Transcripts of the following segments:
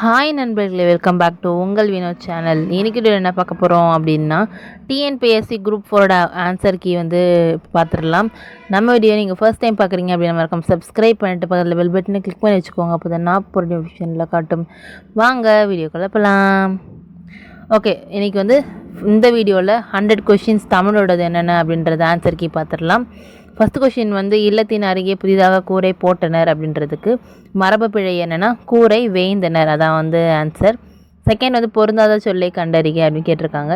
Hi நண்பர்களே, welcome back to உங்கள் Vinod channel. இன்றைக்கி என்ன பார்க்க போகிறோம் அப்படின்னா, டிஎன்பிஎஸ்சி குரூப் 4 ஆன்சர் கீ பார்த்துடலாம். நம்ம வீடியோ நீங்கள் ஃபர்ஸ்ட் டைம் பார்க்குறீங்க அப்படின்னா மறக்காம சப்ஸ்கிரைப் பண்ணிட்டு பக்கத்தில் பெல் பட்டனை கிளிக் பண்ணி வச்சுக்கோங்க. அப்போ தான் நான் போகிற நோட்டிஃபிகேஷனில் காட்டும். வாங்க வீடியோக்குள்ளே போகலாம். ஓகே, இன்றைக்கி இந்த வீடியோவில் 100 கொஷின்ஸ் தமிழோடது என்னென்ன அப்படின்றத ஆன்சர் கீ பார்த்துடலாம். ஃபஸ்ட் கொஷின் இல்லத்தின் அருகே புதிதாக கூரை போட்டனர் அப்படின்றதுக்கு மரபு பிழை என்னென்னா கூரை வேய்ந்தனர், அதான் ஆன்சர். செகண்ட் பொருந்தாத சொல்லை கண்டறிக அப்படின்னு கேட்டிருக்காங்க.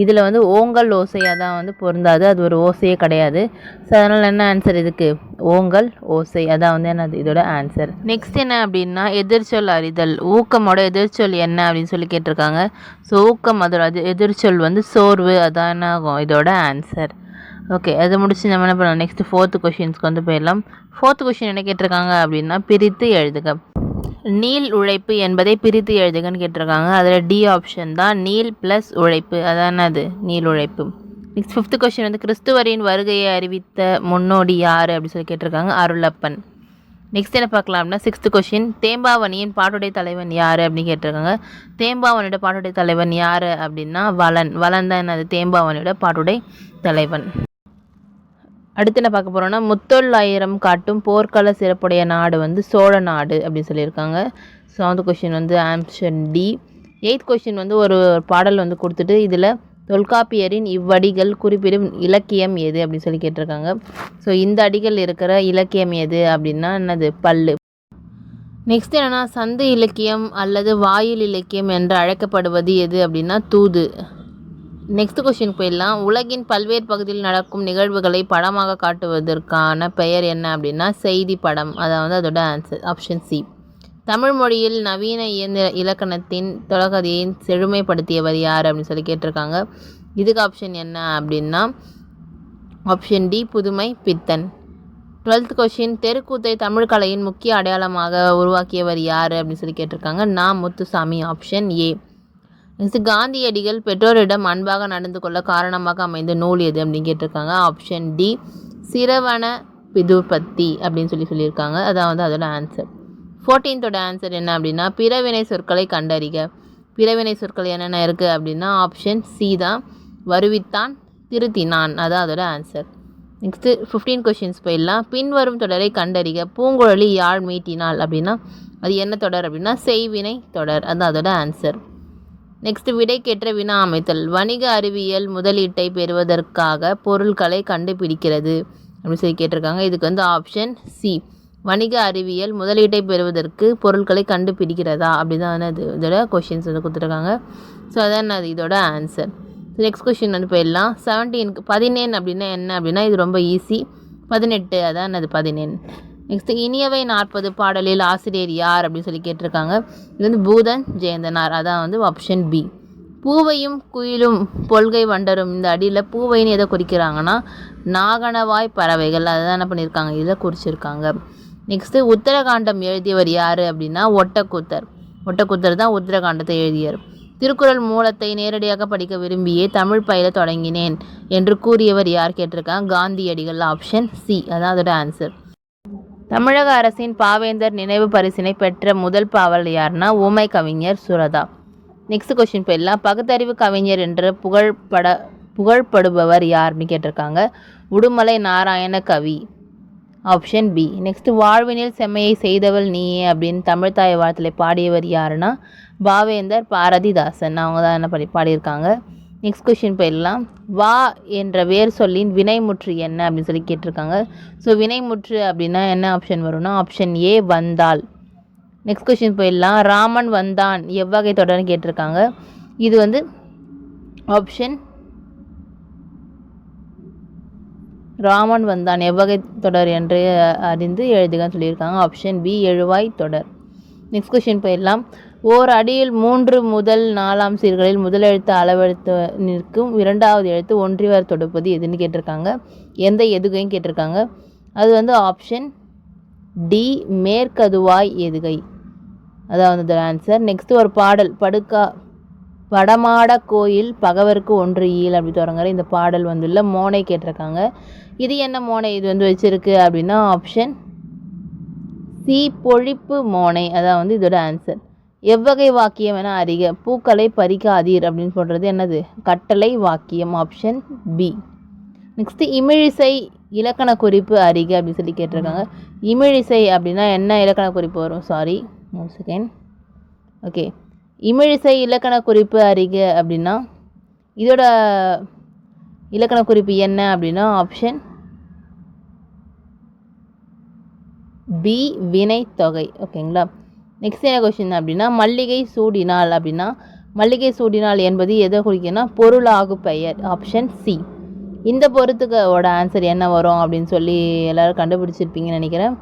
இதில் ஓங்கல் ஓசை அதான் பொருந்தாது, அது ஒரு ஓசையே கிடையாது. ஸோ அதனால் என்ன ஆன்சர் இதுக்கு? ஓங்கல் ஓசை, அதான் என்னது இதோட ஆன்சர். நெக்ஸ்ட் என்ன அப்படின்னா எதிர்ச்சொல் அறிதல். ஊக்கமோட எதிர்ச்சொல் என்ன அப்படின்னு சொல்லி கேட்டிருக்காங்க. ஸோ ஊக்கம் அதோட எதிர்ச்சொல் சோர்வு, அதான் என்ன ஆகும் இதோட ஆன்சர். ஓகே, அதை முடிச்சு நம்ம என்ன பண்ணலாம், நெக்ஸ்ட் ஃபோர்த்து கொஷின்ஸ்க்கு போயிடலாம். ஃபோர்த்து கொஷின் என்ன கேட்டிருக்காங்க அப்படின்னா பிரித்து எழுதுக. நீள் உழைப்பு என்பதை பிரித்து எழுதுகன்னு கேட்டிருக்காங்க. அதில் டி ஆப்ஷன் தான் நீள் ப்ளஸ் உழைப்பு, அதான் அது நீள் உழைப்பு. நெக்ஸ்ட் ஃபிஃப்த்து கொஷின் கிறிஸ்துவரின் வருகையை அறிவித்த முன்னோடி யார் அப்படின்னு சொல்லி கேட்டிருக்காங்க. அருளப்பன். நெக்ஸ்ட் என்ன பார்க்கலாம் அப்படின்னா சிக்ஸ்த்து கொஷின் தேம்பாவணியின் பாட்டுடை தலைவன் யார் அப்படின்னு கேட்டிருக்காங்க. தேம்பாவணியோட பாட்டுடை தலைவன் யார் அப்படின்னா வளன். வளன் தான் என்னது தேம்பாவணியோட பாட்டுடை தலைவன். அடுத்து என்ன பார்க்க போகிறோன்னா முத்தொள்ளாயிரம் காட்டும் போர்க்கள சிறப்புடைய நாடு சோழ நாடு அப்படின்னு சொல்லியிருக்காங்க. Seventh question option D. Eighth question ஒரு பாடல் கொடுத்துட்டு இதில் தொல்காப்பியரின் இவ்வடிகள் குறிப்பிடும் இலக்கியம் எது அப்படின்னு சொல்லி கேட்டிருக்காங்க. ஸோ இந்த அடிகள் இருக்கிற இலக்கியம் எது அப்படின்னா என்னது? பல்லு. நெக்ஸ்ட் என்னென்னா சந்து இலக்கியம் அல்லது வாயில் இலக்கியம் என்று அழைக்கப்படுவது எது அப்படின்னா தூது. நெக்ஸ்ட் கொஷின் போயிடலாம். உலகின் பல்வேறு பகுதியில் நடக்கும் நிகழ்வுகளை படமாக காட்டுவதற்கான பெயர் என்ன அப்படின்னா செய்தி படம், அதாவது அதோட ஆன்சர் ஆப்ஷன் சி. தமிழ் மொழியில் நவீன இயந்திர இலக்கணத்தின் தொடக்கதியை செழுமைப்படுத்தியவர் யார் அப்படின்னு சொல்லி கேட்டிருக்காங்க. இதுக்கு ஆப்ஷன் என்ன அப்படின்னா ஆப்ஷன் டி புதுமை பித்தன். 12th கொஷின் தெருக்கூத்தை தமிழ் கலையின் முக்கிய அடையாளமாக உருவாக்கியவர் யார் அப்படின்னு சொல்லி கேட்டிருக்காங்க. நான் முத்துசாமி, ஆப்ஷன் ஏ. நெக்ஸ்ட் காந்தியடிகள் பெற்றோரிடம் அன்பாக நடந்து கொள்ள காரணமாக அமைந்த நூல் எது அப்படின்னு கேட்டிருக்காங்க. ஆப்ஷன் டி சிரவண பிதுபத்தி அப்படின்னு சொல்லியிருக்காங்க. அதான் அதோட ஆன்சர். 14th ஆன்சர் என்ன அப்படின்னா பிறவினை சொற்களை கண்டறிக. பிறவினை சொற்கள் என்னென்ன இருக்குது அப்படின்னா ஆப்ஷன் சி தான் வருவித்தான் திருத்தினான், அதான் அதோட ஆன்சர். நெக்ஸ்ட்டு 15 கொஷின்ஸ் போயிடலாம். பின்வரும் தொடரை கண்டறிக. பூங்குழலி யாழ் மீட்டினாள் அப்படின்னா அது என்ன தொடர் அப்படின்னா செய்வினை தொடர், அதுதான் அதோட ஆன்சர். நெக்ஸ்ட் விடைக்கேற்ற வினா அமைத்தல். வணிக அறிவியல் முதலீட்டை பெறுவதற்காக பொருட்களை கண்டுபிடிக்கிறது அப்படின்னு சொல்லி கேட்டிருக்காங்க. இதுக்கு ஆப்ஷன் சி வணிக அறிவியல் முதலீட்டை பெறுவதற்கு பொருட்களை கண்டுபிடிக்கிறதா அப்படிதான் இதோட கொஷின்ஸ் கொடுத்துருக்காங்க. ஸோ அதான் அது இதோட ஆன்சர். நெக்ஸ்ட் கொஷின் போயிடலாம். 17க்கு 17 அப்படின்னா என்ன அப்படின்னா இது ரொம்ப ஈஸி. 18 அதான் அது 18. நெக்ஸ்ட் இனியவை 40 பாடலில் ஆசிரியர் யார் அப்படின்னு சொல்லி கேட்டிருக்காங்க. இது பூதன் ஜெயந்தனார், அதான் ஆப்ஷன் பி. பூவையும் குயிலும் பொல்கை வண்டரும் இந்த அடியில் பூவைன்னு எதை குறிக்கிறாங்கன்னா நாகனவாய் பறவைகள், அதுதான் என்ன பண்ணியிருக்காங்க இதில் குறிச்சிருக்காங்க. நெக்ஸ்ட்டு உத்தரகாண்டம் எழுதியவர் யார் அப்படின்னா ஒட்டக்கூத்தர். ஒட்டக்கூத்தர் தான் உத்தரகாண்டத்தை எழுதியவர். திருக்குறள் மூலத்தை நேரடியாக படிக்க விரும்பியே தமிழ் பயில தொடங்கினேன் என்று கூறியவர் யார் கேட்டிருக்காங்க. காந்தியடிகள், ஆப்ஷன் சி, அதான் அதோட ஆன்சர். தமிழக அரசின் பாவேந்தர் நினைவு பரிசினை பெற்ற முதல் பாவலர் யாருன்னா ஊமை கவிஞர் சுரதா. நெக்ஸ்ட் கொஸ்டின் போயிடலாம். பகுத்தறிவு கவிஞர் என்று புகழ்படுபவர் யாருன்னு கேட்டிருக்காங்க. உடுமலை நாராயண கவி, ஆப்ஷன் பி. நெக்ஸ்ட் வாழ்வினில் செம்மையை செய்தவள் நீயே அப்படின்னு தமிழ்தாய் வாழ்த்தலை பாடியவர் யாருன்னா பாவேந்தர் பாரதிதாசன், அவங்க தான் என்ன பாடியிருக்காங்க. நெக்ஸ்ட் கொஷின் போயிடலாம். வா என்ற வேர் சொல்லின் வினைமுற்று என்ன அப்படின்னு சொல்லி கேட்டிருக்காங்க. ஸோ வினைமுற்று அப்படின்னா என்ன ஆப்ஷன் வரும்னா ஆப்ஷன் ஏ வந்தாள். நெக்ஸ்ட் கொஷின் போயிடலாம். ராமன் வந்தான் எவ்வகை தொடர்னு கேட்டிருக்காங்க. இது ஆப்ஷன் ராமன் வந்தான் எவ்வகை தொடர் என்று அறிந்து எழுதுகன்னு சொல்லியிருக்காங்க. ஆப்ஷன் பி எழுவாய் தொடர். நெக்ஸ்ட் கொஷின் போயிடலாம். ஓர் அடியில் 3 முதல் 4 சீர்களில் முதலெழுத்து அளவெழுத்து நிற்கும், இரண்டாவது எழுத்து ஒன்றிவர் தொடுப்பது எதுன்னு கேட்டிருக்காங்க. எந்த எதுகையும் கேட்டிருக்காங்க. அது ஆப்ஷன் டி மேற்கதுவாய் எதுகை, அதாவது ஆன்சர். நெக்ஸ்ட்டு ஒரு பாடல் படமாட கோயில் பகவருக்கு ஒன்று ஈல் அப்படி தொடங்குற இந்த பாடல் மோனை கேட்டிருக்காங்க. இது என்ன மோனை இது வச்சிருக்கு அப்படின்னா ஆப்ஷன் சி பொழிப்பு மோனை, அதான் இதோட ஆன்சர். எவ்வகை வாக்கியம் என அறிக. பூக்களை பறிக்காதீர் அப்படின்னு சொல்கிறது என்னது? கட்டளை வாக்கியம். Option B. நெக்ஸ்ட்டு இமிழிசை இலக்கண குறிப்பு அறிக அப்படின்னு சொல்லி கேட்டிருக்காங்க. இமிழிசை அப்படின்னா என்ன இலக்கண குறிப்பு வரும்? Sorry, 1 second. ஓகே, இமிழிசை இலக்கண குறிப்பு அறிக அப்படின்னா இதோட இலக்கண குறிப்பு என்ன அப்படின்னா ஆப்ஷன் பி, வினைத்தொகை. ஓகேங்களா. நெக்ஸ்ட் என்ன கொஸ்டின் அப்படின்னா மல்லிகை சூடினாள் அப்படின்னா மல்லிகை சூடினாள் என்பது எதை குறிக்குன்னா பொருளாகு பெயர். Option C. இந்த பொறுத்துக்கோட ஆன்சர் என்ன வரும் அப்படின்னு சொல்லி எல்லோரும் கண்டுபிடிச்சிருப்பீங்கன்னு நினைக்கிறேன்.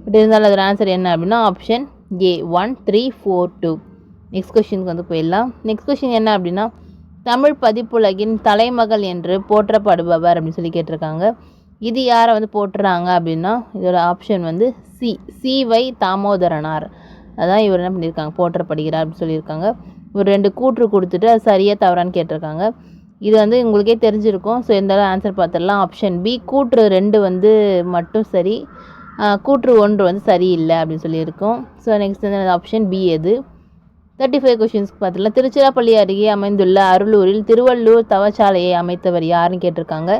பட் இருந்தாலும் அதோட ஆன்சர் என்ன அப்படின்னா ஆப்ஷன் ஏ, 1 3 4 2. நெக்ஸ்ட் கொஸ்டினுக்கு வந்து போயிடலாம். நெக்ஸ்ட் கொஸ்டின் என்ன அப்படின்னா தமிழ் பதிப்புலகின் தலைமகள் என்று போற்றப்படுபவர் அப்படின்னு சொல்லி கேட்டிருக்காங்க. இது யாரை வந்து போட்டுறாங்க அப்படின்னா இதோட ஆப்ஷன் வந்து சி, சி.வை. தாமோதரனார். அதான் இவர் என்ன பண்ணியிருக்காங்க, போற்றப்படுகிறார் அப்படின்னு சொல்லியிருக்காங்க. ஒரு 2 கூற்று கொடுத்துட்டு அது சரியாக தவறான்னு கேட்டிருக்காங்க. இது வந்து உங்களுக்கே தெரிஞ்சிருக்கும். ஸோ இந்த ஆன்சர் பார்த்துடலாம். ஆப்ஷன் பி, கூற்று 2 வந்து மட்டும் சரி, கூற்று 1 வந்து சரியில்லை அப்படின்னு சொல்லியிருக்கோம். ஸோ நெக்ஸ்ட் வந்து ஆப்ஷன் பி எது? 35 கொஷின்ஸ்க்கு பார்த்துடலாம். திருச்சிராப்பள்ளி அருகே அமைந்துள்ள அருளூரில் திருவள்ளூர் தவச்சாலையை அமைத்தவர் யாருன்னு கேட்டிருக்காங்க.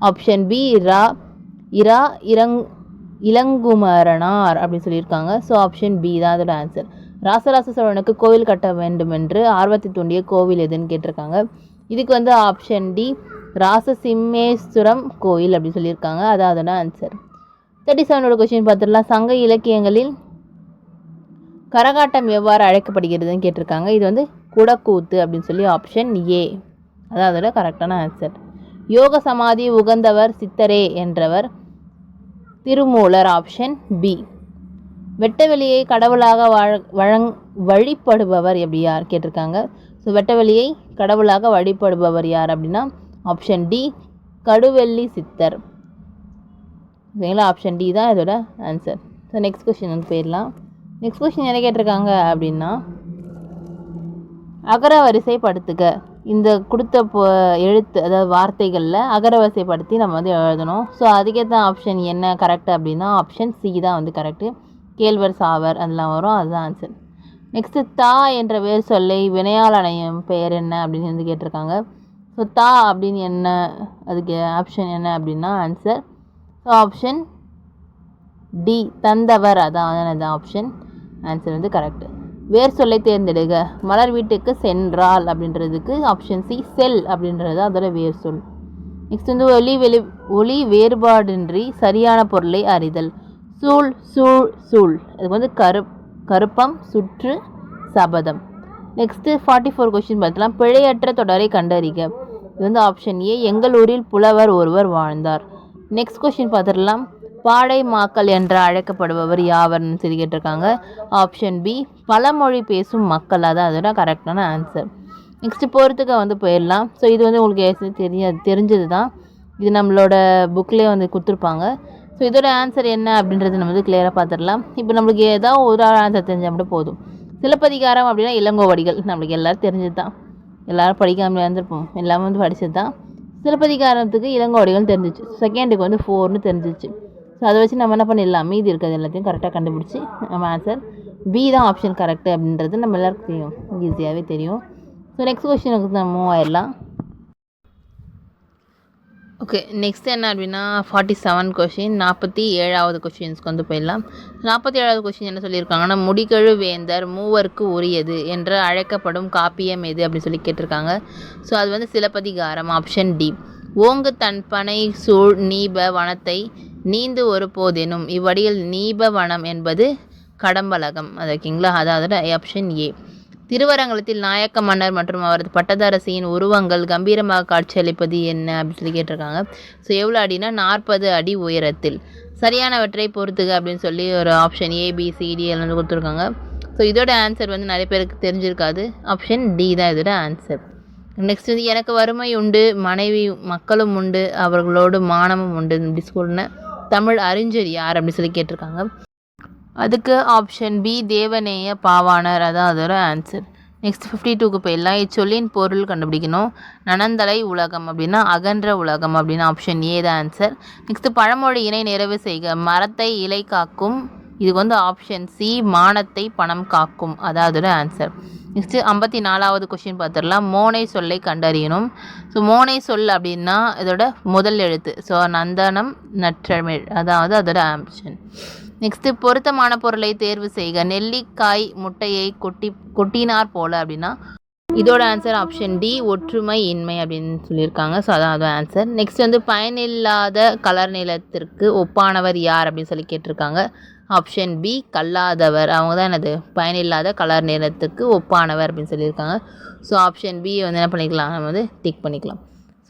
ஆப்ஷன் பி, இரா இளங்குமரனார் அப்படின்னு சொல்லியிருக்காங்க. ஸோ ஆப்ஷன் பி தான் அதோட ஆன்சர். ராசராச சோழனுக்கு கோவில் கட்ட வேண்டும் என்று ஆர்வத்தை தூண்டிய கோவில் எதுன்னு கேட்டிருக்காங்க. இதுக்கு வந்து ஆப்ஷன் டி, ராசசிம்மேஸ்வரம் கோயில் அப்படின்னு சொல்லியிருக்காங்க. அதான் அதோட ஆன்சர். 37 கொஸ்டின் பார்த்துடலாம். சங்க இலக்கியங்களில் கரகாட்டம் எவ்வாறு அழைக்கப்படுகிறதுன்னு கேட்டிருக்காங்க. இது வந்து குடக்கூத்து அப்படின்னு சொல்லி ஆப்ஷன் ஏ, அதான் அதோட கரெக்டான ஆன்சர். யோக சமாதி உகந்தவர் சித்தரே என்றவர் திருமூலர். Option B. வெட்டவெளியை கடவுளாக வழிபடுபவர் எப்படி யார் கேட்டிருக்காங்க. ஸோ வெட்டவெளியை கடவுளாக வழிபடுபவர் யார் அப்படின்னா ஆப்ஷன் டி, கடுவெள்ளி சித்தர். ஓகேங்களா. ஆப்ஷன் டி தான் இதோட ஆன்சர். ஸோ நெக்ஸ்ட் கொஸ்டின் வந்து போயிடலாம். நெக்ஸ்ட் கொஸ்டின் என்ன கேட்டிருக்காங்க அப்படின்னா அகரவரிசைப்படுத்துக. இந்த கொடுத்த எழுத்து அதாவது வார்த்தைகளில் அகரவரிசைப்படுத்தி நம்ம வந்து எழுதணும். ஸோ அதுக்கேற்ற ஆப்ஷன் என்ன கரெக்ட் அப்படின்னா ஆப்ஷன் சி தான் வந்து கரெக்டு. கேழ்வர் சாவர் அதெல்லாம் வரும், அதுதான் ஆன்சர். நெக்ஸ்ட்டு தா என்ற வேறு சொல்லை வினையால் அணையும் பெயர் என்ன அப்படின்னு வந்து கேட்டிருக்காங்க. ஸோ தா அப்படின்னு என்ன, அதுக்கு ஆப்ஷன் என்ன அப்படின்னா ஆன்சர் ஸோ ஆப்ஷன் டி, தந்தவர். அதான் ஆப்ஷன் ஆன்சர் வந்து கரெக்டு. வேறு சொல்லை தேர்ந்தெடுக. மலர் வீட்டுக்கு சென்றால் அப்படின்றதுக்கு ஆப்ஷன் சி, செல் அப்படின்றது அதோட வேறு சொல். நெக்ஸ்ட் வந்து ஒளி வேறுபாடின்றி சரியான பொருளை அறிதல். சூழ், சூழ், சூழ். அதுக்கு வந்து கருப்பம், சுற்று, சபதம். நெக்ஸ்ட்டு 44 கொஸ்டின் பார்த்தலாம். பிழையற்ற தொடரை கண்டறிக. இது வந்து ஆப்ஷன் ஏ, எங்கள் ஊரில் புலவர் ஒருவர் வாழ்ந்தார். நெக்ஸ்ட் கொஸ்டின் பார்த்துடலாம். பாடை மாக்கள் என்று அழைக்கப்படுபவர் யாவர்னு சொல்லி கேட்டிருக்காங்க. ஆப்ஷன் பி, பழமொழி பேசும் மக்கள். அதான் அதோட கரெக்டான ஆன்சர். நெக்ஸ்ட்டு பொறுத்துக்க வந்து போயிடலாம். ஸோ இது வந்து உங்களுக்கு தெரிஞ்சது தான். இது நம்மளோட புக்லேயே வந்து கொடுத்துருப்பாங்க. ஸோ இதோட ஆன்சர் என்ன அப்படின்றது நம்ம வந்து கிளியராக பார்த்துடலாம். இப்போ நம்மளுக்கு ஏதாவது ஒரு ஆன்சர் தெரிஞ்சால் மட்டும் போதும். சிலப்பதிகாரம் அப்படின்னா இளங்கோவடிகள், நம்மளுக்கு எல்லோரும் தெரிஞ்சது தான். எல்லோரும் படிக்காமல் இருந்திருப்போம், எல்லாமே வந்து படித்தது தான். சிலப்பதிகாரத்துக்கு இளங்கோவடிகள் தெரிஞ்சிச்சு. செகண்டுக்கு வந்து 4ன்னு தெரிஞ்சிச்சு. ஸோ அதை வச்சு நம்ம என்ன பண்ணிடலாம், மீதி இருக்கிறது எல்லாத்தையும் கரெக்டாக கண்டுபிடிச்சி நம்ம ஆன்சர் பி தான் ஆப்ஷன் கரெக்டு அப்படின்றது நம்ம எல்லாருக்கும் தெரியும், ஈஸியாகவே தெரியும். ஸோ நெக்ஸ்ட் கொஸ்டினுக்கு நம்ம மூவ் ஆயிடலாம். ஓகே, நெக்ஸ்ட் என்ன அப்படின்னா 47 கொஷின், 47வது கொஷின்ஸ்க்கு வந்து போயிடலாம். 47வது கொஷின் என்ன சொல்லியிருக்காங்கன்னா முடிகழு வேந்தர் மூவருக்கு உரியது என்று அழைக்கப்படும் காப்பியம் எது அப்படின்னு சொல்லி கேட்டிருக்காங்க. ஸோ அது வந்து சிலப்பதிகாரம். Option D. ஓங்கு தன் பனை சூழ் நீப வனத்தை நீந்து ஒரு போதெனும் இவ்வடியில் நீப வனம் என்பது கடம்பலகம். அது ஓகேங்களா, அதாவது ஆப்ஷன் ஏ. திருவரங்கத்தில் நாயக்க மன்னர் மற்றும் அவரது பட்டதரசியின் உருவங்கள் கம்பீரமாக காட்சியளிப்பது என்ன அப்படின்னு சொல்லி கேட்டிருக்காங்க. ஸோ எவ்வளோ அடினா 40 அடி உயரத்தில். சரியானவற்றை பொறுத்துக அப்படின்னு சொல்லி ஒரு ஆப்ஷன் ஏபிசிடி எல்லாம் கொடுத்துருக்காங்க. ஸோ இதோட ஆன்சர் வந்து நிறைய பேருக்கு தெரிஞ்சிருக்காது. ஆப்ஷன் டி தான் இதோட ஆன்சர். நெக்ஸ்ட் வந்து எனக்கு வறுமை உண்டு, மனைவி மக்களும் உண்டு, அவர்களோடு மானமும் உண்டு இப்படி சொன்ன தமிழ் அறிஞர் யார் அப்படின்னு சொல்லி கேட்டிருக்காங்க. அதுக்கு ஆப்ஷன் பி தேவநேய பாவாணர். அதான் அதோட ஆன்சர். நெக்ஸ்ட் 52க்கு போயிடலாம். இச்சொல்லின் பொருள் கண்டுபிடிக்கணும். நனந்தலை உலகம் அப்படின்னா அகன்ற உலகம் அப்படின்னு ஆப்ஷன் ஏ தான் ஆன்சர். நெக்ஸ்ட் பழமொழி இணை நிறைவு செய்க. மரத்தை இலை காக்கும் இதுக்கு வந்து ஆப்ஷன் சி மானத்தை பணம் காக்கும், அதான் அதோட ஆன்சர். நெக்ஸ்ட்டு 54வது கொஷின் பார்த்துடலாம். மோனை சொல்லை கண்டறியணும். ஸோ மோனை சொல் அப்படின்னா இதோட முதல் எழுத்து. ஸோ நந்தனம் நற்றமிழ், அதாவது அதோட ஆப்ஷன். நெக்ஸ்ட்டு பொருத்தமான பொருளை தேர்வு செய்க. நெல்லிக்காய் முட்டையை கொட்டினார் போல அப்படின்னா இதோட ஆன்சர் ஆப்ஷன் டி ஒற்றுமை இன்மை அப்படின்னு சொல்லியிருக்காங்க. ஸோ அதான் அதோட ஆன்சர். நெக்ஸ்ட் வந்து பயனில்லாத கலர் நிலத்திற்கு ஒப்பானவர் யார் அப்படின்னு சொல்லி கேட்டிருக்காங்க. ஆப்ஷன் பி கல்லாதவர், அவங்க தான் என்னது பயனில்லாத கலர் நிறத்துக்கு ஒப்பானவர் அப்படின்னு சொல்லியிருக்காங்க. ஸோ ஆப்ஷன் பி வந்து என்ன பண்ணிக்கலாம், நம்ம வந்து டிக் பண்ணிக்கலாம்.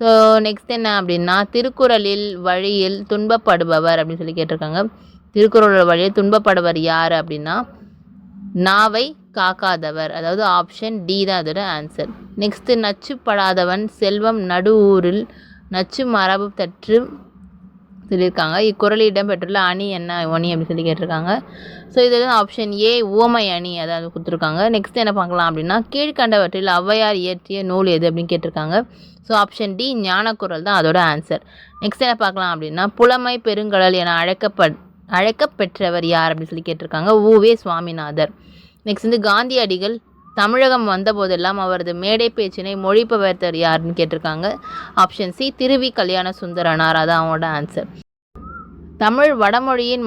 ஸோ நெக்ஸ்ட் என்ன அப்படின்னா திருக்குறளில் வழியில் துன்பப்படுபவர் அப்படின்னு சொல்லி கேட்டிருக்காங்க. திருக்குறள் வழியில் துன்பப்படுபவர் யார் அப்படின்னா நாவை காக்காதவர், அதாவது ஆப்ஷன் டி தான் அதோட ஆன்சர். நெக்ஸ்ட்டு நச்சுப்படாதவன் செல்வம் நடு ஊரில் நச்சு மரபு தற்று சொல்லியிருக்காங்க. இக்குறளில் இடம்பெற்றுள்ள அணி என்ன அணி அப்படின்னு சொல்லி கேட்டிருக்காங்க. ஸோ இது வந்து ஆப்ஷன் ஏ ஊமை அணி, அதாவது கொடுத்துருக்காங்க. நெக்ஸ்ட் என்ன பார்க்கலாம் அப்படின்னா கீழ்கண்டவற்றில் ஔவையார் இயற்றிய நூல் எது அப்படின்னு கேட்டிருக்காங்க. ஸோ ஆப்ஷன் டி ஞானக்குறள் தான் அதோட ஆன்சர். நெக்ஸ்ட் என்ன பார்க்கலாம் அப்படின்னா புலமை பெருங்கடல் என அழைக்கப்பெற்றவர் யார் அப்படின்னு சொல்லி கேட்டிருக்காங்க. உவே சுவாமிநாதர். நெக்ஸ்ட் வந்து காந்தியடிகள் தமிழகம் வந்தபோதெல்லாம் அவரது மேடை பேச்சினை மொழிபெயர்த்தவர் யாருன்னு கேட்டிருக்காங்க. ஆப்ஷன் சி திருவி கல்யாண சுந்தரனார், அதான் அவங்களோட ஆன்சர். தமிழ் வடமொழியின்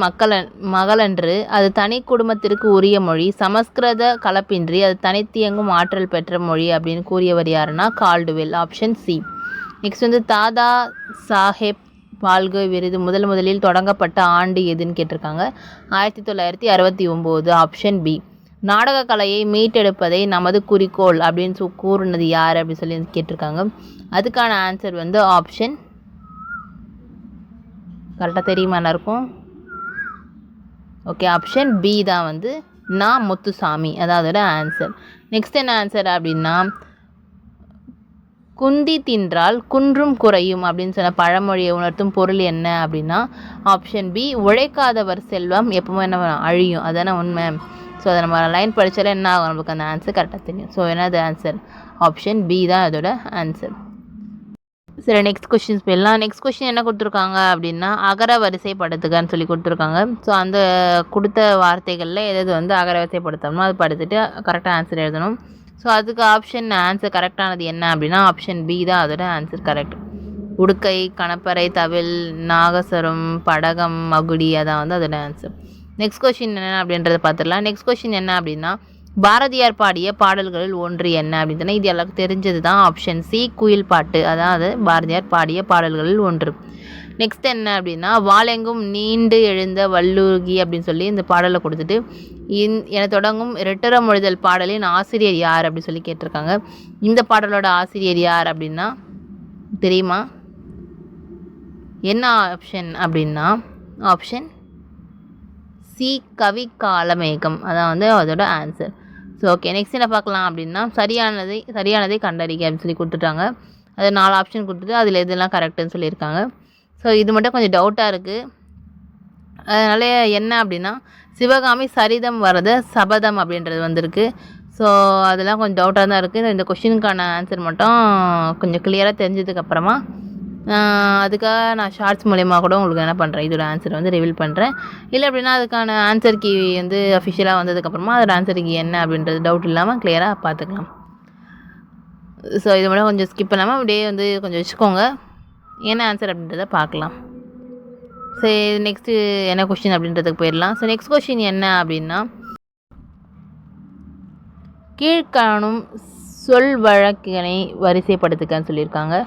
மகளன்று அது தனி குடும்பத்திற்கு உரிய மொழி, சமஸ்கிருத கலப்பின்றி அது தனித்தியங்கும் ஆற்றல் பெற்ற மொழி அப்படின்னு கூறியவர் யாருன்னா கால்டுவெல், ஆப்ஷன் சி. நெக்ஸ்ட் வந்து தாதா சாஹேப் பால்கே விருது முதலில் தொடங்கப்பட்ட ஆண்டு எதுன்னு கேட்டிருக்காங்க. 1969, ஆப்ஷன் பி. நாடக கலையை மீட்டெடுப்பதை நமது குறிக்கோள் அப்படின்னு கூறுனது யார் அப்படின்னு சொல்லி கேட்டிருக்காங்க. அதுக்கான ஆன்சர் வந்து ஆப்ஷன் கரெக்டாக தெரியுமா இருக்கும். ஓகே, ஆப்ஷன் பி தான் வந்து நான் முத்துசாமி, அதான் அதோட ஆன்சர். நெக்ஸ்ட் என்ன ஆன்சர் அப்படின்னா குந்தி தின்றால் குன்றும் குறையும் அப்படின்னு சொன்ன பழமொழியை உணர்த்தும் பொருள் என்ன அப்படின்னா ஆப்ஷன் பி உழைக்காதவர் செல்வம் எப்பவுமே என்ன அழியும், அதான உண்மை. ஸோ அதை நம்ம லைன் படித்தாலே என்ன ஆகும், நமக்கு அந்த ஆன்சர் கரெக்டாக தெரியும். ஸோ என்னது ஆன்சர் ஆப்ஷன் பி தான் அதோட ஆன்சர். சரி, நெக்ஸ்ட் கொஸ்டின்ஸ் போயிடலாம். நெக்ஸ்ட் கொஸ்டின் என்ன கொடுத்துருக்காங்க அப்படின்னா அகர வரிசைப்படுத்துகன்னு சொல்லி கொடுத்துருக்காங்க. ஸோ அந்த கொடுத்த வார்த்தைகளில் எது வந்து அகர வரிசைப்படுத்தணுமோ அது படுத்துட்டு கரெக்டாக ஆன்சர் எழுதணும். ஸோ அதுக்கு ஆப்ஷன் ஆன்சர் கரெக்டானது என்ன அப்படின்னா ஆப்ஷன் பி தான் அதோட ஆன்சர் கரெக்ட். உடுக்கை, கணப்பறை, தவில், நாகசரம், படகம், மகுடி, அதான் வந்து அதோட ஆன்சர். நெக்ஸ்ட் கொஸ்டின் என்ன அப்படின்றத பார்த்துடலாம். நெக்ஸ்ட் கொஸ்டின் என்ன அப்படின்னா பாரதியார் பாடிய பாடல்களில் ஒன்று என்ன அப்படின்னு இது எல்லாருக்கும் தெரிஞ்சது தான். ஆப்ஷன் சி குயில் பாட்டு, அதாவது பாரதியார் பாடிய பாடல்களில் ஒன்று. நெக்ஸ்ட் என்ன அப்படின்னா வாளெங்கும் நீண்டு எழுந்த வல்லூர்கி அப்படின்னு சொல்லி இந்த பாடலை கொடுத்துட்டு என தொடங்கும் இரட்டர மொழிதல் பாடலின் ஆசிரியர் யார் அப்படின்னு சொல்லி கேட்டிருக்காங்க. இந்த பாடலோட ஆசிரியர் யார் அப்படின்னா தெரியுமா? என்ன ஆப்ஷன் அப்படின்னா ஆப்ஷன் சி கவி காலமேகம், அதான் வந்து அதோட ஆன்சர். ஸோ ஓகே, நெக்ஸ்ட் என்ன பார்க்கலாம் அப்படின்னா சரியானதை கண்டறிக அப்படின்னு சொல்லி கொடுத்துட்டாங்க. அது 4 ஆப்ஷன் கொடுத்துட்டு அதில் எதெல்லாம் கரெக்டுன்னு சொல்லியிருக்காங்க. ஸோ இது மட்டும் கொஞ்சம் டவுட்டாக இருக்குது. அதனால் என்ன அப்படின்னா சிவகாமி சரிதம் வரத சபதம் அப்படின்றது வந்திருக்கு. ஸோ அதெல்லாம் கொஞ்சம் டவுட்டாக தான் இருக்குது. இந்த கொஷினுக்கான ஆன்சர் மட்டும் கொஞ்சம் கிளியராக தெரிஞ்சதுக்கப்புறமா அதுக்காக நான் ஷார்ட்ஸ் மூலயமா கூட உங்களுக்கு என்ன பண்ணுறேன், இதோட ஆன்சர் வந்து ரிவீல் பண்ணுறேன். இல்லை அப்படின்னா அதுக்கான ஆன்சர் கீ வந்து அஃபிஷியலாக வந்ததுக்கப்புறமா அதோட ஆன்சர் கீ என்ன அப்படின்றது டவுட் இல்லாமல் கிளியராக பார்த்துக்கலாம். ஸோ இது மட்டும் கொஞ்சம் ஸ்கிப் பண்ணாமல் அப்படியே வந்து கொஞ்சம் வச்சுக்கோங்க, என்ன ஆன்சர் அப்படின்றத பார்க்கலாம். சரி, நெக்ஸ்ட்டு என்ன கொஸ்டின் அப்படின்றதுக்கு போயிடலாம். ஸோ நெக்ஸ்ட் கொஸ்டின் என்ன அப்படின்னா கீழ்காணும் சொல் வழக்கினை வரிசைப்படுத்துக்கன்னு சொல்லியிருக்காங்க.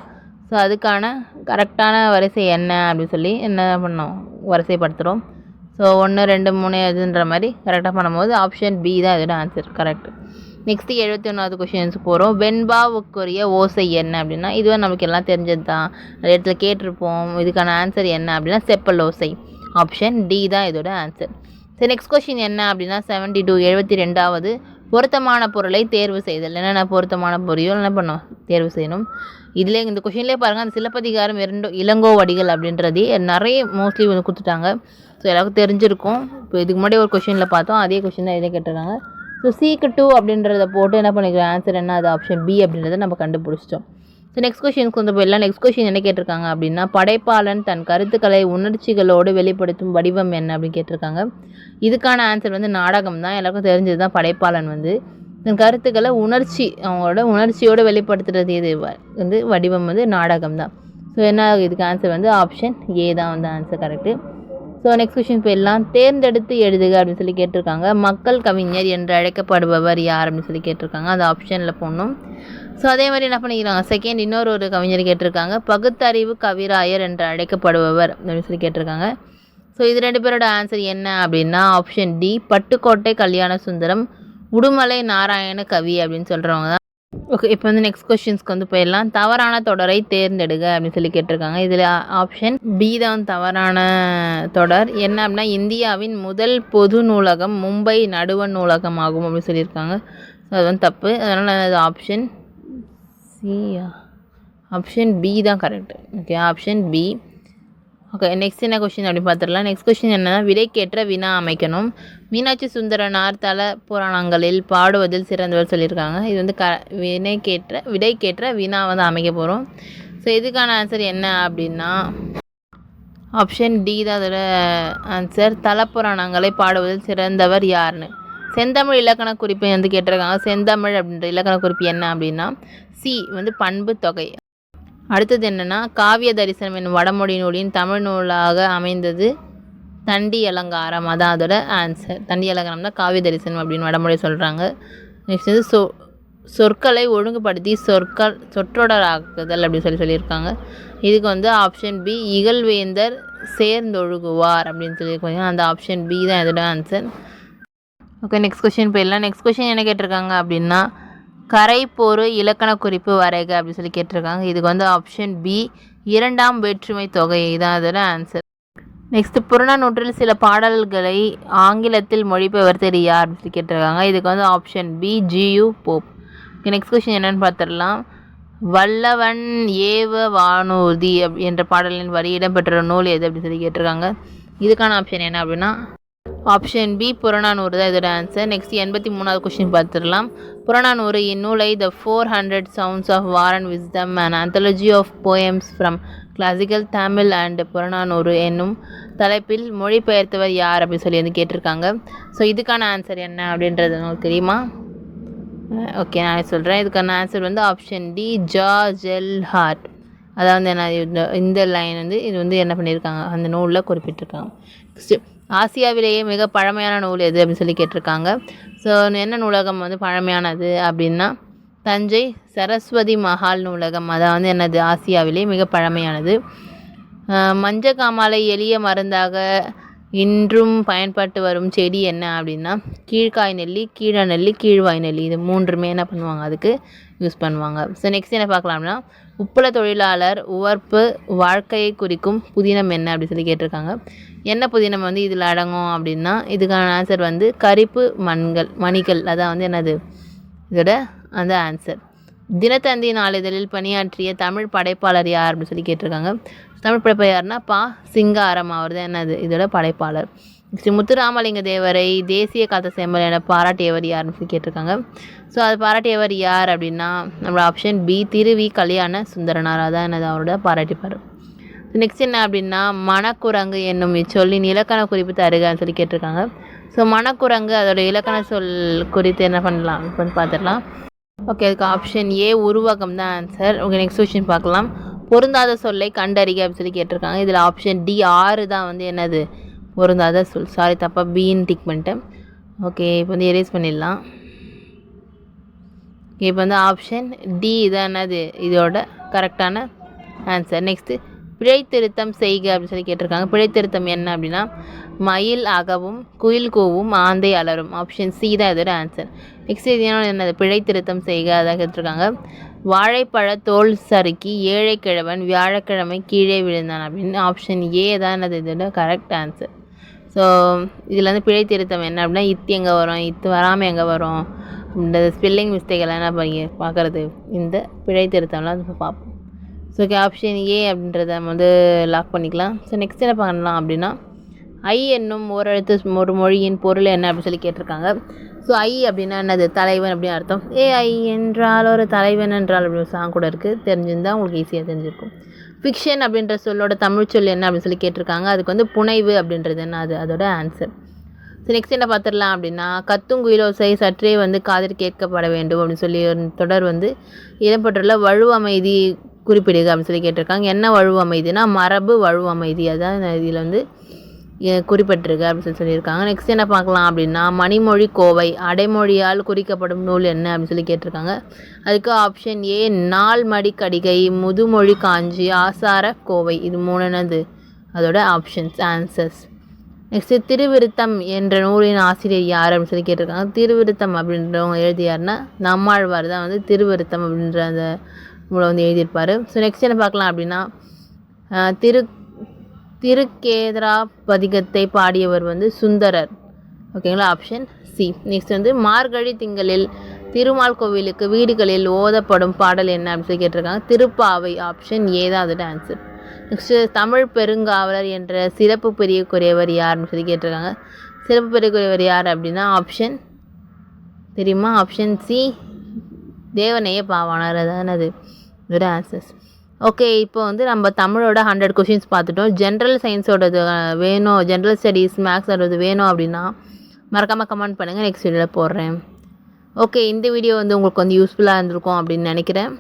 ஸோ அதுக்கான கரெக்டான வரிசை என்ன அப்படின்னு சொல்லி என்ன பண்ணோம், வரிசைப்படுத்துகிறோம். ஸோ 1 2 3 அதுன்ற மாதிரி கரெக்டாக பண்ணும்போது ஆப்ஷன் பி தான் இதோட ஆன்சர் கரெக்ட். நெக்ஸ்ட்டு 71வது கொஷின்ஸ் போகிறோம். வெண்பாவுக்குரிய ஓசை என்ன அப்படின்னா இதுவே நமக்கு எல்லாம் தெரிஞ்சது தான், அந்த இடத்துல கேட்டிருப்போம். இதுக்கான ஆன்சர் என்ன அப்படின்னா செப்பல் ஓசை, ஆப்ஷன் டி தான் இதோட ஆன்சர். சரி, நெக்ஸ்ட் கொஸ்டின் என்ன அப்படின்னா 72 72வது பொருத்தமான பொருளை தேர்வு செய்தல். என்னென்ன பொருத்தமான பொருளையும் என்ன பண்ணோம் தேர்வு செய்யணும். இதில் இந்த கொஷின்லேயே பாருங்கள், அந்த சிலப்பதிகாரம் இளங்கோவடிகள் அப்படின்றதே நிறைய மோஸ்ட்லி வந்து கொடுத்துட்டாங்க. ஸோ எல்லாருக்கும் தெரிஞ்சிருக்கும். இப்போ இதுக்கு முன்னாடி ஒரு கொஷினில் பார்த்தோம், அதே கொஷின் தான் இதை கேட்டிருக்காங்க. ஸோ சீக்கு 2 அப்படின்றத போட்டு என்ன பண்ணிக்கிறோம், ஆன்சர் என்ன, அது ஆப்ஷன் பி அப்படின்றத நம்ம கண்டுபிடிச்சிட்டோம். ஸோ நெக்ஸ்ட் கொஷினுக்கு வந்து போயிடலாம். நெக்ஸ்ட் கொஷின் என்ன கேட்டிருக்காங்க அப்படின்னா, படைப்பாளன் தன் கருத்துக்களை உணர்ச்சிகளோடு வெளிப்படுத்தும் வடிவம் என்ன அப்படின்னு கேட்டிருக்காங்க. இதுக்கான ஆன்சர் வந்து நாடகம் தான். எல்லாருக்கும் தெரிஞ்சது தான். படைப்பாளன் வந்து தன் கருத்துக்களை அவங்களோட உணர்ச்சியோடு வெளிப்படுத்துறது இது வந்து வடிவம் வந்து நாடகம் தான். ஸோ என்ன இதுக்கு ஆன்சர் வந்து ஆப்ஷன் ஏ தான் வந்து answer correct. So next question போயிடலாம். தேர்ந்தெடுத்து எழுதுக அப்படின்னு சொல்லி கேட்டிருக்காங்க. மக்கள் கவிஞர் என்று அழைக்கப்படுபவர் யார் அப்படின்னு சொல்லி கேட்டிருக்காங்க. அது ஆப்ஷனில் போடணும். ஸோ அதே மாதிரி என்ன பண்ணிக்கிறாங்க, செகண்ட் இன்னொரு கவிஞர் கேட்டிருக்காங்க. பகுத்தறிவு கவிராயர் என்று அழைக்கப்படுபவர் அப்படின்னு சொல்லி கேட்டிருக்காங்க. ஸோ இது 2 பேரோட ஆன்சர் என்ன அப்படின்னா ஆப்ஷன் டி, பட்டுக்கோட்டை கல்யாண சுந்தரம், உடுமலை நாராயண கவி அப்படின்னு சொல்கிறவங்க தான். ஓகே, இப்போ வந்து நெக்ஸ்ட் கொஸ்டின்ஸ்க்கு வந்து போயிடலாம். தவறான தொடரை தேர்ந்தெடுங்க அப்படின்னு சொல்லி கேட்டிருக்காங்க. இதில் ஆப்ஷன் பி தான் தவறான தொடர். என்ன அப்படின்னா, இந்தியாவின் முதல் பொது நூலகம் மும்பை நடுவண் நூலகம் ஆகும் அப்படின்னு சொல்லியிருக்காங்க. ஸோ அது வந்து தப்பு. அதனால் அது ஆப்ஷன் சியா, ஆப்ஷன் பி தான் correct. Okay, option B. Okay, next என்ன கொஷின் அப்படின்னு பார்த்துடலாம். நெக்ஸ்ட் கொஷின் என்னன்னா, விடைக்கேற்ற வினா அமைக்கணும். மீனாட்சி சுந்தரனார் தல புராணங்களில் பாடுவதில் சிறந்தவர் சொல்லியிருக்காங்க. இது வந்து விடைக்கேற்ற வினா வந்து அமைக்க போகிறோம். ஸோ இதுக்கான ஆன்சர் என்ன அப்படின்னா ஆப்ஷன் டி தான் அதோட ஆன்சர். தல புராணங்களை பாடுவதில் சிறந்தவர் யாருன்னு செந்தமிழ் இலக்கண குறிப்பு வந்து கேட்டிருக்காங்க. செந்தமிழ் அப்படின்ற இலக்கண குறிப்பு என்ன அப்படின்னா சி வந்து பண்பு தொகை. அடுத்தது என்னென்னா, காவிய தரிசனம் என்னும் வடமொழி நூலின் தமிழ் நூலாக அமைந்தது தண்டி அலங்காரம். அதான் அதோட ஆன்சர். தண்டி அலங்காரம் தான் காவிய தரிசனம் அப்படின்னு வடமொழி சொல்கிறாங்க. நெக்ஸ்ட் வந்து சொற்களை ஒழுங்குபடுத்தி சொற்றொடராக்குதல் அப்படின்னு சொல்லியிருக்காங்க. இதுக்கு வந்து ஆப்ஷன் பி, இகழ்வேந்தர் சேர்ந்தொழுகுவார் அப்படின்னு சொல்லியிருக்காங்க. அந்த ஆப்ஷன் பி தான் இதோட ஆன்சர். ஓகே, நெக்ஸ்ட் கொஸ்டின் போயிடலாம். நெக்ஸ்ட் கொஸ்டின் என்ன கேட்டிருக்காங்க அப்படின்னா, கரைப்பொரு இலக்கண குறிப்பு வரைக அப்படின்னு சொல்லி கேட்டிருக்காங்க. இதுக்கு வந்து ஆப்ஷன் பி, 2ஆம் வேற்றுமை தொகை தான் அதோட ஆன்சர். நெக்ஸ்ட், புறநானூற்றில் சில பாடல்களை ஆங்கிலத்தில் மொழிபெயர்த்தது யார் அப்படின்னு சொல்லி கேட்டிருக்காங்க. இதுக்கு வந்து option B, G U Pope. Next question என்னென்னு பார்த்துடலாம். வல்லவன் ஏவ வானூர்தி என்ற பாடலின் வரி இடம்பெற்ற நூல் எது அப்படின்னு சொல்லி கேட்டிருக்காங்க. இதுக்கான ஆப்ஷன் என்ன அப்படின்னா ஆப்ஷன் பி, புறநானூறு தான் இதோட ஆன்சர். நெக்ஸ்ட் 83வது கொஸ்டின் பார்த்துடலாம். புறநானூறு இந்நூலை த 400 Sounds of War and Wisdom, an anthology of poems from classical Tamil and Purananuru என்னும் தலைப்பில் மொழிபெயர்த்தவர் யார் அப்படின்னு சொல்லி வந்து கேட்டிருக்காங்க. ஸோ இதுக்கான ஆன்சர் என்ன அப்படின்றது உங்களுக்கு தெரியுமா? ஓகே, நான் சொல்கிறேன். இதுக்கான ஆன்சர் வந்து option D, George L Hart. அதாவது என்ன, இந்த லைன் வந்து இது வந்து என்ன பண்ணியிருக்காங்க, அந்த நூலில் குறிப்பிட்டிருக்காங்க. ஆசியாவிலேயே மிக பழமையான நூல் எது அப்படின்னு சொல்லி கேட்டிருக்காங்க. ஸோ என்ன நூலகம் வந்து பழமையானது அப்படின்னா தஞ்சை சரஸ்வதி மஹால் நூலகம். அதான் வந்து என்னது ஆசியாவிலேயே மிக பழமையானது. மஞ்சக்காமாலை எளிய மருந்தாக இன்றும் பயன்பட்டு வரும் செடி என்ன அப்படின்னா கீழ்காய் நெல்லி, கீழ நெல்லி, கீழ்வாய் நெல்லி. இது 3மே என்ன பண்ணுவாங்க, அதுக்கு யூஸ் பண்ணுவாங்க. ஸோ நெக்ஸ்ட் என்ன பார்க்கலாம்னா, உப்புல தொழிலாளர் உவர்ப்பு வாழ்க்கையை குறிக்கும் புதினம் என்ன அப்படின்னு சொல்லி கேட்டிருக்காங்க. என்ன புதினம் வந்து இதில் அடங்கும் அப்படின்னா இதுக்கான ஆன்சர் வந்து கரிப்பு மணிகள். அதான் வந்து என்னது இதோட அந்த ஆன்சர். தினத்தந்தி நாளிதழில் பணியாற்றிய தமிழ் படைப்பாளர் யார் அப்படின்னு சொல்லி கேட்டிருக்காங்க. தமிழ் படைப்பாளர் யாருன்னா பா. சிங்காரம். அவர் தான் என்னது இதோட படைப்பாளர். ஸ்ரீ முத்துராமலிங்க தேவரை தேசிய காத்த செம்மல் என பாராட்டியவர் யாருன்னு சொல்லி கேட்டிருக்காங்க. ஸோ அது பாராட்டியவர் யார் அப்படின்னா நம்மளோட ஆப்ஷன் பி, திருவி கல்யாண சுந்தரனார். அதான் என்னது அவரோட பாராட்டிப்பார். நெக்ஸ்ட் என்ன அப்படின்னா, மணக்குரங்கு என்னும் இச்சொல்லின் இலக்கண குறிப்பு தருகன்னு சொல்லி கேட்டிருக்காங்க. ஸோ மணக்குரங்கு அதோட இலக்கண சொல் குறித்து என்ன பண்ணலாம் இப்போ வந்து பார்த்துடலாம். ஓகே, அதுக்கு ஆப்ஷன் ஏ, உருவகம் தான் ஆன்சர். ஓகே, நெக்ஸ்ட் கொஸ்டின் பார்க்கலாம். பொருந்தாத சொல்லை கண்டறிக அப்படின்னு சொல்லி கேட்டிருக்காங்க. இதில் ஆப்ஷன் டி 6 தான் வந்து என்னது பொருந்தாத சொல். சாரி, தப்பாக பின்னு டிக் பண்ணிட்டேன். ஓகே, இப்போ வந்து எரேஸ் பண்ணிடலாம். ஓகே, இப்போ வந்து ஆப்ஷன் டி தான் என்னது இதோட கரெக்டான ஆன்சர். நெக்ஸ்ட்டு பிழை திருத்தம் செய்க அப்படின்னு சொல்லி கேட்டிருக்காங்க. பிழை திருத்தம் என்ன அப்படின்னா மயில் அகவும் குயில் கூவும் ஆந்தை அலரும். ஆப்ஷன் சி தான் இதோட ஆன்சர். நெக்ஸ்ட் இது என்னது பிழை திருத்தம் செய்க அதான் கேட்டிருக்காங்க. வாழைப்பழ தோல் சறுக்கி ஏழை கிழவன் வியாழக்கிழமை கீழே விழுந்தான் அப்படின்னு. ஆப்ஷன் ஏ தான் என்னது இதோட கரெக்ட் ஆன்சர். ஸோ இதில் வந்து பிழை திருத்தம் என்ன அப்படின்னா இத்து எங்கே வரும், இத்து வராமல் எங்கே வரும், இந்த ஸ்பெல்லிங் மிஸ்டேக்கெல்லாம் என்ன பார்க்குறது, இந்த பிழை திருத்தம்லாம் வந்து பார்ப்போம். ஸோ ஓகே, ஆப்ஷன் ஏ அப்படின்றத நம்ம வந்து லாக் பண்ணிக்கலாம். ஸோ நெக்ஸ்ட் என்ன பண்ணலாம் அப்படின்னா ஐ என்னும் ஓரெழுத்து ஒரு மொழியின் பொருள் என்ன அப்படின்னு சொல்லி கேட்டிருக்காங்க. ஸோ ஐ அப்படின்னா என்னது, தலைவன் அப்படின்னு அர்த்தம். ஐ என்றால் ஒரு தலைவன் என்றால் அப்படி ஒரு சாங் கூட இருக்குது, தெரிஞ்சிருந்தால் உங்களுக்கு ஈஸியாக தெரிஞ்சிருக்கும். ஃபிக்ஷன் அப்படின்ற சொல்லோட தமிழ் சொல் என்ன அப்படின்னு சொல்லி கேட்டிருக்காங்க. அதுக்கு வந்து புனைவு அப்படின்றது என்ன, அது அதோட ஆன்சர். ஸோ நெக்ஸ்ட் என்ன பார்த்துடலாம் அப்படின்னா, கத்துங்குயிலோசை சற்றே வந்து காதில் கேட்கப்பட வேண்டும் அப்படின்னு சொல்லி ஒரு தொடர் வந்து இடம்பெற்றுள்ள வழுவு அமைதி குறிப்பிடுக அப்படின்னு சொல்லி கேட்டிருக்காங்க. என்ன வழுவு அமைதினா மரபு வழுவு அமைதி, அதான் இதில் வந்து குறிப்பிட்டிருக்கு அப்படின்னு சொல்லியிருக்காங்க. நெக்ஸ்ட் என்ன பார்க்கலாம் அப்படின்னா, மணிமொழி கோவை அடைமொழியால் குறிக்கப்படும் நூல் என்ன அப்படின்னு சொல்லி கேட்டிருக்காங்க. அதுக்கு ஆப்ஷன் ஏ நாள் மடிக்கடிகை, முதுமொழி காஞ்சி, ஆசார கோவை. இது 3 என்னது அதோட ஆப்ஷன்ஸ் ஆன்சர்ஸ். நெக்ஸ்ட்டு திருவிருத்தம் என்ற நூலின் ஆசிரியர் யார் அப்படின்னு சொல்லி கேட்டிருக்காங்க. திருவிருத்தம் அப்படின்றவங்க எழுதியாருன்னா நம்மாழ்வார் தான் வந்து திருவிருத்தம் அப்படின்ற அந்த நூலை வந்து எழுதியிருப்பார். ஸோ நெக்ஸ்ட் என்ன பார்க்கலாம் அப்படின்னா, திருக்கேதரா பதிகத்தை பாடியவர் வந்து சுந்தரர். ஓகேங்களா, ஆப்ஷன் சி. நெக்ஸ்ட் வந்து மார்கழி திங்களில் திருமால் கோவிலுக்கு வீடுகளில் ஓதப்படும் பாடல் என்ன அப்படின்னு சொல்லி கேட்டிருக்காங்க. திருப்பாவை. ஆப்ஷன் ஏ தான் அதோட ஆன்சர். நெக்ஸ்ட்டு தமிழ் பெருங்காவலர் என்ற சிறப்பு பெரியக்குரியவர் யாருன்னு சொல்லி கேட்டிருக்காங்க. சிறப்பு பெரியக்குரியவர் யார் அப்படின்னா ஆப்ஷன் தெரியுமா, ஆப்ஷன் சி தேவநேய பாவாணர். அதான் அது இதோட ஆன்சர்ஸ். ஓகே, இப்போ வந்து நம்ம தமிழோட 100 கொஷின்ஸ் பார்த்துட்டோம். ஜென்ரல் சயின்ஸோடது வேணும், ஜென்ரல் ஸ்டடீஸ் மேக்ஸோடது வேணும் அப்படின்னா மறக்காமல் கமெண்ட் பண்ணுங்கள், நெக்ஸ்ட் வீடியோவில் போடுறேன். ஓகே, இந்த வீடியோ வந்து உங்களுக்கு வந்து யூஸ்ஃபுல்லாக இருந்திருக்கும் அப்படின்னு நினைக்கிறேன்.